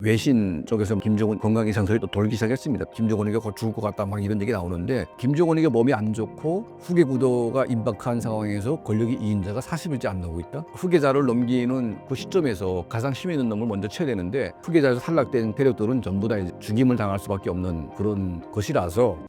외신 쪽에서 김정은 건강 이상설이 또 돌기 시작했습니다. 김정은이가 곧 죽을 것 같다 막 이런 얘기 나오는데, 김정은이가 몸이 안 좋고 후계 구도가 임박한 상황에서 권력의 2인자가 40일째 안 나오고 있다. 후계자를 넘기는 그 시점에서 가장 힘 있는 놈을 먼저 쳐야 되는데, 후계자에서 탈락된 세력들은 전부 다 이제 죽임을 당할 수밖에 없는 그런 것이라서.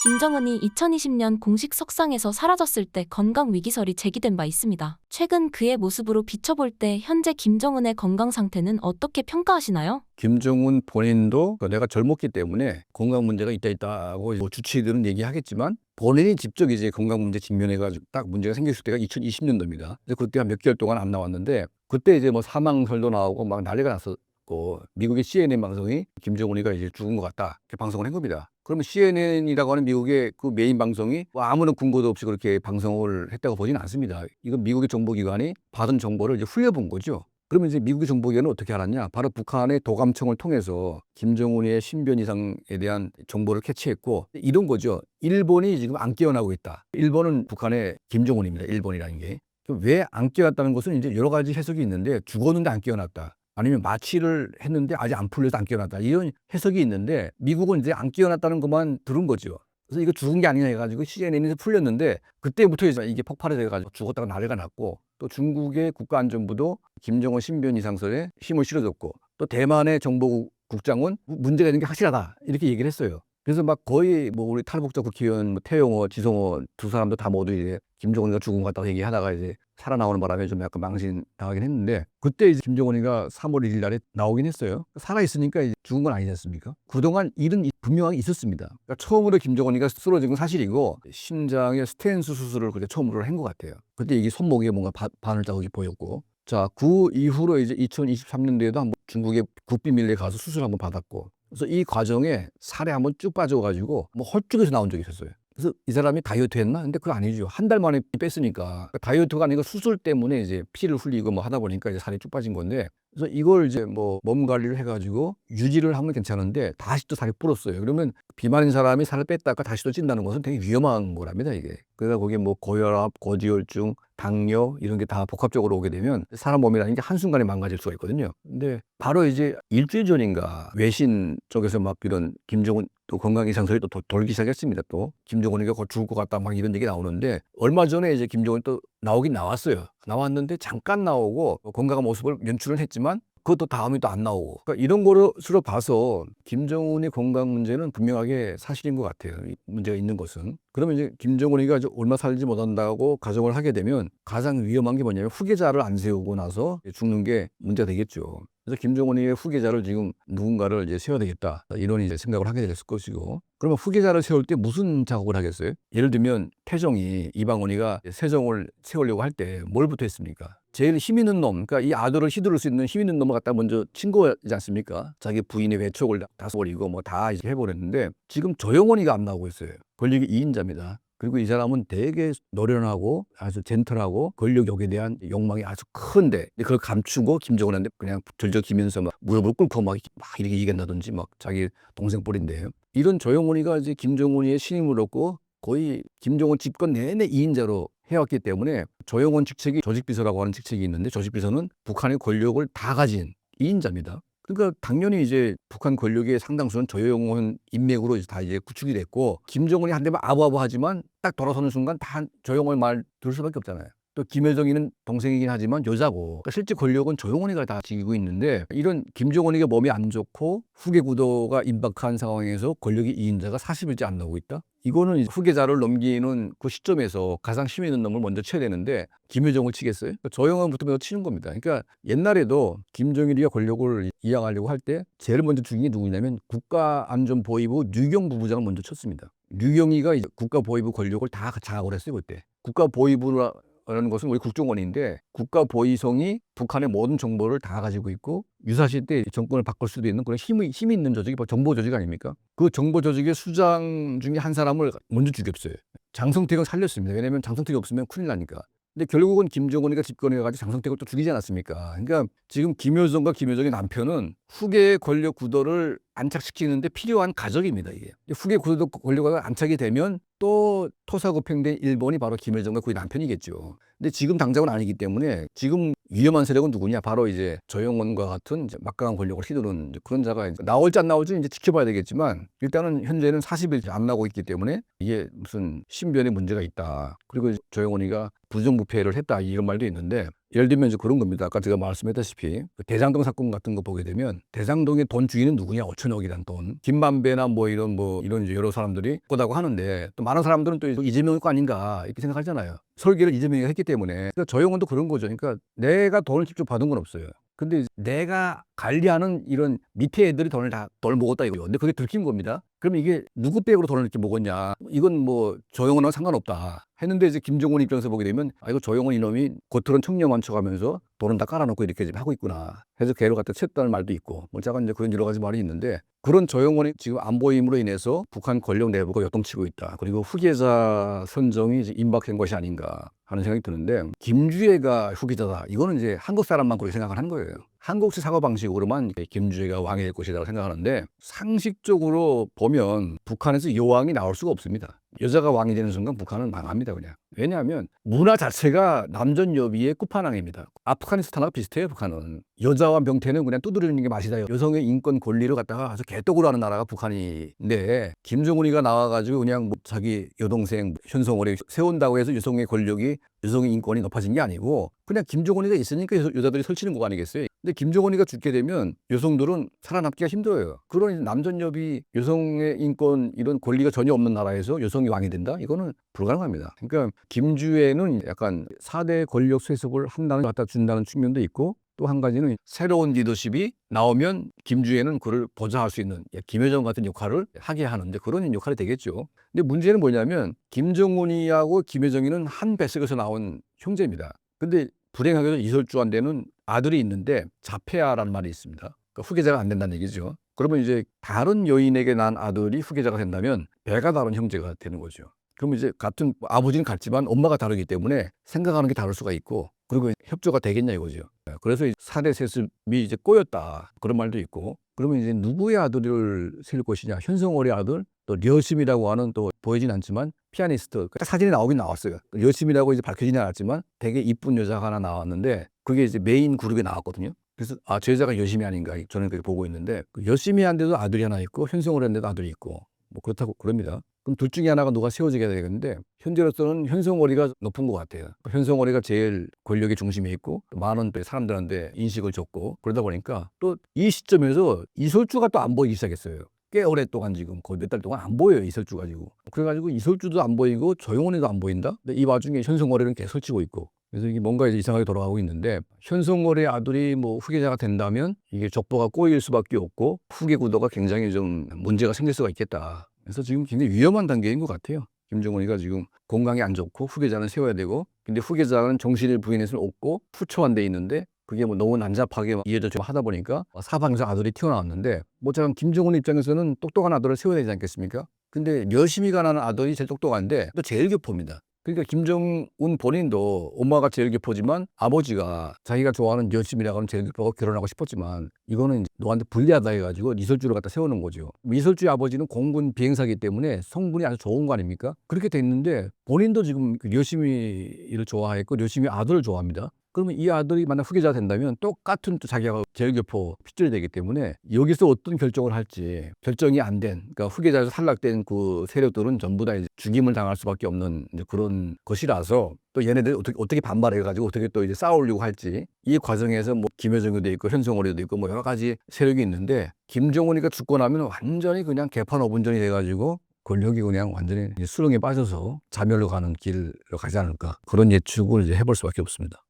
김정은이 2020년 공식 석상에서 사라졌을 때 건강 위기설이 제기된 바 있습니다. 최근 그의 모습으로 비춰볼 때 현재 김정은의 건강 상태는 어떻게 평가하시나요? 김정은 본인도 내가 젊었기 때문에 건강 문제가 있다고 뭐 주치의들은 얘기하겠지만, 본인이 직접 이제 건강 문제 직면해가지고 딱 문제가 생겼을 때가 2020년도입니다. 그때 한 몇 개월 동안 안 나왔는데, 그때 이제 뭐 사망설도 나오고 막 난리가 났었고, 미국의 CNN 방송이 김정은이가 이제 죽은 것 같다 이렇게 방송을 한 겁니다. 그러면 CNN이라고 하는 미국의 그 메인 방송이 뭐 아무런 근거도 없이 그렇게 방송을 했다고 보지는 않습니다. 이건 미국의 정보기관이 받은 정보를 이제 흘려본 거죠. 그러면 이제 미국의 정보기관은 어떻게 알았냐? 바로 북한의 도감청을 통해서 김정은의 신변 이상에 대한 정보를 캐치했고, 이런 거죠. 일본이 지금 안 깨어나고 있다. 일본은 북한의 김정은입니다. 일본이라는 게. 왜 안 깨어났다는 것은 이제 여러 가지 해석이 있는데, 죽었는데 안 깨어났다, 아니면 마취를 했는데 아직 안 풀려서 안 깨어났다, 이런 해석이 있는데, 미국은 이제 안 깨어났다는 것만 들은 거죠. 그래서 이거 죽은 게 아니냐 해가지고 CNN에서 풀렸는데, 그때부터 이제 이게 폭발이 돼가지고 죽었다가 난리가 났고, 또 중국의 국가안전부도 김정은 신변 이상설에 힘을 실어줬고, 또 대만의 정보국장은 문제가 있는 게 확실하다 이렇게 얘기를 했어요. 그래서 막 거의 뭐 우리 탈북자 국회의원 뭐 태용호, 지성호 두 사람도 다 모두 이제 김정은이가 죽은 것 같다고 얘기하다가 이제 살아나오는 바람에 좀 약간 망신 당하긴 했는데, 그때 이제 김정은이가 3월 1일 날에 나오긴 했어요. 살아있으니까 이제 죽은 건 아니지 않습니까? 그동안 일은 분명하게 있었습니다. 그러니까 처음으로 김정은이가 쓰러진 건 사실이고, 심장에 스텐스 수술을 그때 처음으로 한 것 같아요. 그때 이게 손목에 뭔가 바늘 자국이 보였고, 자, 그 이후로 이제 2023년도에도 한번 중국의 국비밀리에 가서 수술 한번 받았고, 그래서 이 과정에 살에 한번 쭉 빠져가지고 뭐 헐쭉해서 나온 적이 있었어요. 그래서 이 사람이 다이어트 했나? 근데 그거 아니죠. 한 달 만에 뺐으니까. 그러니까 다이어트가 아니고 수술 때문에 이제 피를 흘리고 뭐 하다 보니까 이제 살이 쭉 빠진 건데, 그래서 이걸 이제 뭐 몸 관리를 해가지고 유지를 하면 괜찮은데 다시 또 살이 불었어요. 그러면 비만인 사람이 살을 뺐다가 다시 또 찐다는 것은 되게 위험한 거랍니다, 이게. 그러다 거기에 뭐 고혈압, 고지혈증, 당뇨 이런 게 다 복합적으로 오게 되면 사람 몸이라는 게 한순간에 망가질 수가 있거든요. 근데 바로 이제 일주일 전인가 외신 쪽에서 막 이런 김정은 또 건강 이상설이 또 돌기 시작했습니다. 또 김정은이가 곧 죽을 것 같다 막 이런 얘기 나오는데, 얼마 전에 이제 김정은이 또 나오긴 나왔어요. 나왔는데 잠깐 나오고 건강한 모습을 연출을 했지만 그것도 다음에 또 안 나오고, 그러니까 이런 것으로 봐서 김정은의 건강 문제는 분명하게 사실인 것 같아요. 문제가 있는 것은. 그러면 이제 김정은이가 얼마 살지 못한다고 가정을 하게 되면 가장 위험한 게 뭐냐면, 후계자를 안 세우고 나서 죽는 게 문제가 되겠죠. 그래서 김정은이의 후계자를 지금 누군가를 이제 세워야 되겠다, 이런 이제 생각을 하게 될 것이고, 그러면 후계자를 세울 때 무슨 작업을 하겠어요? 예를 들면 태정이, 이방원이가 세정을 세우려고 할 때 뭘부터 했습니까? 제일 힘 있는 놈, 그러니까 이 아들을 휘두를 수 있는 힘 있는 놈을 갖다 먼저 친 거지 않습니까? 자기 부인의 외척을 다 써버리고 뭐 다 이제 해버렸는데, 지금 조영원이가 안 나오고 있어요. 권력의 2인자입니다. 그리고 이 사람은 되게 노련하고 아주 젠틀하고 권력욕에 대한 욕망이 아주 큰데, 그걸 감추고 김정은한테 그냥 들적이면서 막 무릎을 꿇고 막 이렇게 얘기한다든지, 막 자기 동생 뻘인데, 이런 조영원이가 이제 김정은이의 신임을 얻고 거의 김정은 집권 내내 2인자로 해왔기 때문에, 조영원 직책이 조직비서라고 하는 직책이 있는데, 조직비서는 북한의 권력을 다 가진 2인자입니다. 그러니까 당연히 이제 북한 권력의 상당수는 조영원 인맥으로 다 이제 구축이 됐고, 김정은이 한 대만 아부아부하지만 딱 돌아서는 순간 다 조영원 말 들을 수밖에 없잖아요. 또 김여정이는 동생이긴 하지만 여자고, 그러니까 실제 권력은 조영원이가 다 지키고 있는데, 이런 김정은이가 몸이 안 좋고 후계 구도가 임박한 상황에서 권력의 2인자가 40일째 안 나오고 있다? 이거는 후계자를 넘기는 그 시점에서 가장 힘 있는 놈을 먼저 쳐야 되는데, 김여정을 치겠어요? 조영원부터 먼저 치는 겁니다. 그러니까 옛날에도 김정일이가 권력을 이양하려고 할 때 제일 먼저 죽인 게 누구냐면 국가안전보위부 류경 부부장을 먼저 쳤습니다. 류경이가 이제 국가보위부 권력을 다 장악을 했어요, 그때. 국가보위부라는 것은 우리 국정원인데, 국가보위성이 북한의 모든 정보를 다 가지고 있고, 유사시 때 정권을 바꿀 수도 있는 그런 힘이 있는 조직이 바로 정보조직 아닙니까? 그 정보조직의 수장 중에 한 사람을 먼저 죽였어요. 장성택은 살렸습니다. 왜냐하면 장성택이 없으면 큰일 나니까. 근데 결국은 김정은이가 집권해가지고 장성택을 또 죽이지 않았습니까? 그러니까 지금 김여정과 김여정의 남편은 후계의 권력 구도를 안착시키는데 필요한 가적입니다, 이게. 후계 구도 권력이 안착이 되면 또 토사구팽된 일본이 바로 김일성과 그의 남편이겠죠. 근데 지금 당장은 아니기 때문에 지금 위험한 세력은 누구냐? 바로 이제 조영원과 같은 이제 막강한 권력을 휘두른 그런 자가 나올지 안 나올지 이제 지켜봐야 되겠지만 일단은 현재는 40일 안 나오고 있기 때문에 이게 무슨 신변에 문제가 있다. 그리고 조영원이가 부정부패를 했다 이런 말도 있는데 예를 들면 이제 그런 겁니다. 아까 제가 말씀했다시피 그 대장동 사건 같은 거 보게 되면 대장동의 돈 주인은 누구냐? 5천억이란 돈. 김만배나 뭐 이런 이제 여러 사람들이 거다고 하는데 또 많은 사람들은 또 이재명이 거 아닌가 이렇게 생각하잖아요. 설계를 이재명이 했기 때문에. 그러니까 조영원도 그런 거죠. 그러니까 내가 돈을 직접 받은 건 없어요. 근데 내가 관리하는 이런 밑에 애들이 돈을 다 먹었다 이거요. 근데 그게 들킨 겁니다. 그럼 이게 누구 백으로 돈을 이렇게 먹었냐? 이건 뭐 조영원하고 상관없다. 했는데 이제 김정은 입장에서 보게 되면 아 이거 조영원 이놈이 겉으로는 청렴한 척하면서 돈은 다 깔아놓고 이렇게 지금 하고 있구나. 해서 걔를 갖다 쳤다는 말도 있고 뭐 잠깐 이제 그런 여러 가지 말이 있는데 그런 조영원이 지금 안 보임으로 인해서 북한 권력 내부가 요동치고 있다. 그리고 후계자 선정이 이제 임박한 것이 아닌가 하는 생각이 드는데 김주애가 후계자다. 이거는 이제 한국 사람만 그렇게 생각을 한 거예요. 한국식 사고방식으로만 김주애가 왕이 될 것이라고 생각하는데 상식적으로 보면 북한에서 여왕이 나올 수가 없습니다. 여자가 왕이 되는 순간 북한은 망합니다 그냥. 왜냐하면 문화 자체가 남전여비의 끝판왕입니다. 아프가니스탄하고 비슷해요 북한은. 여자와 명태는 그냥 두드리는 게 맛이다. 여성의 인권 권리를 갖다가 아주 개떡으로 하는 나라가 북한인데 김정은이가 나와가지고 그냥 뭐 자기 여동생 현송월에 세운다고 해서 여성의 권력이 여성의 인권이 높아진 게 아니고 그냥 김정은이가 있으니까 여자들이 설치는 거 아니겠어요. 근데 김정은이가 죽게 되면 여성들은 살아남기가 힘들어요. 그런 남전여비 여성의 인권 이런 권리가 전혀 없는 나라에서 여성이 왕이 된다? 이거는 불가능합니다. 그러니까 김주애는 약간 4대 권력 쇄속을 한다는 갖다 준다는 측면도 있고 또 한 가지는 새로운 리더십이 나오면 김주애는 그를 보좌할 수 있는 김여정 같은 역할을 하게 하는데 그런 역할이 되겠죠. 근데 문제는 뭐냐면 김정은이하고 김여정이는 한 뱃속에서 나온 형제입니다. 근데 불행하게도 이설주한테는 아들이 있는데 자폐아라는 말이 있습니다. 그러니까 후계자가 안 된다는 얘기죠. 그러면 이제 다른 여인에게 난 아들이 후계자가 된다면 배가 다른 형제가 되는 거죠. 그러면 이제 같은 아버지는 같지만 엄마가 다르기 때문에 생각하는 게 다를 수가 있고 그리고 협조가 되겠냐 이거죠. 그래서 4대 세습이 이제 꼬였다 그런 말도 있고 그러면 이제 누구의 아들을 세울 것이냐 현성월의 아들 또 려심이라고 하는 또 보이진 않지만 피아니스트 딱 사진이 나오긴 나왔어요. 려심이라고 이제 밝혀지진 않았지만 되게 이쁜 여자가 하나 나왔는데 그게 이제 메인 그룹에 나왔거든요. 그래서 아 저 여자가 여심이 아닌가 저는 그렇게 보고 있는데 그 여심이한테도 아들이 하나 있고 현성월한테도 아들이 있고 뭐 그렇다고 그럽니다. 그럼 둘 중에 하나가 누가 세워지게 되겠는데 현재로서는 현성월이가 높은 것 같아요. 현성월이가 제일 권력의 중심에 있고 많은 또 사람들한테 인식을 줬고 그러다 보니까 또 이 시점에서 이설주가 또 안 보이기 시작했어요. 꽤 오랫동안 지금 거의 몇 달 동안 안 보여요 이설주가 지금. 그래가지고 이설주도 안 보이고 조영원이도 안 보인다. 근데 이 와중에 현성월이는 계속 치고 있고. 그래서 이게 뭔가 이제 이상하게 돌아가고 있는데 현성월의 아들이 뭐 후계자가 된다면 이게 족보가 꼬일 수밖에 없고 후계 구도가 굉장히 좀 문제가 생길 수가 있겠다. 그래서 지금 굉장히 위험한 단계인 것 같아요. 김정은이가 지금 건강이 안 좋고 후계자는 세워야 되고 근데 후계자는 정신을 부인할 수는 없고 후초한돼 있는데 그게 뭐 너무 난잡하게 이해를 좀 하다 보니까 사방에서 아들이 튀어나왔는데 뭐 잠깐 김정은 입장에서는 똑똑한 아들을 세워야 되지 않겠습니까? 근데 열심히가 나는 아들이 제일 똑똑한데 또 제일 교포입니다. 그러니까 김정은 본인도 엄마가 제일교포지만 아버지가 자기가 좋아하는 여심이라고 하는 제일교포하고 결혼하고 싶었지만 이거는 너한테 불리하다 해가지고 이설주를 갖다 세우는 거죠. 이설주의 아버지는 공군 비행사기 때문에 성분이 아주 좋은 거 아닙니까? 그렇게 됐는데 본인도 지금 여심이를 좋아했고 여심이 아들을 좋아합니다. 그러면 이 아들이 만약 후계자가 된다면 똑같은 또 자기가 제일교포 핏줄이 되기 때문에 여기서 어떤 결정을 할지 결정이 안 된 그러니까 후계자에서 탈락된 그 세력들은 전부 다 이제 죽임을 당할 수밖에 없는 이제 그런 것이라서 또 얘네들이 어떻게 반발해가지고 어떻게 또 이제 싸우려고 할지 이 과정에서 뭐 김여정도 있고 현성월이도 있고 뭐 여러 가지 세력이 있는데 김정은이가 죽고 나면 완전히 그냥 개판 어분전이 돼가지고 권력이 그냥 완전히 수렁에 빠져서 자멸로 가는 길로 가지 않을까 그런 예측을 이제 해볼 수밖에 없습니다.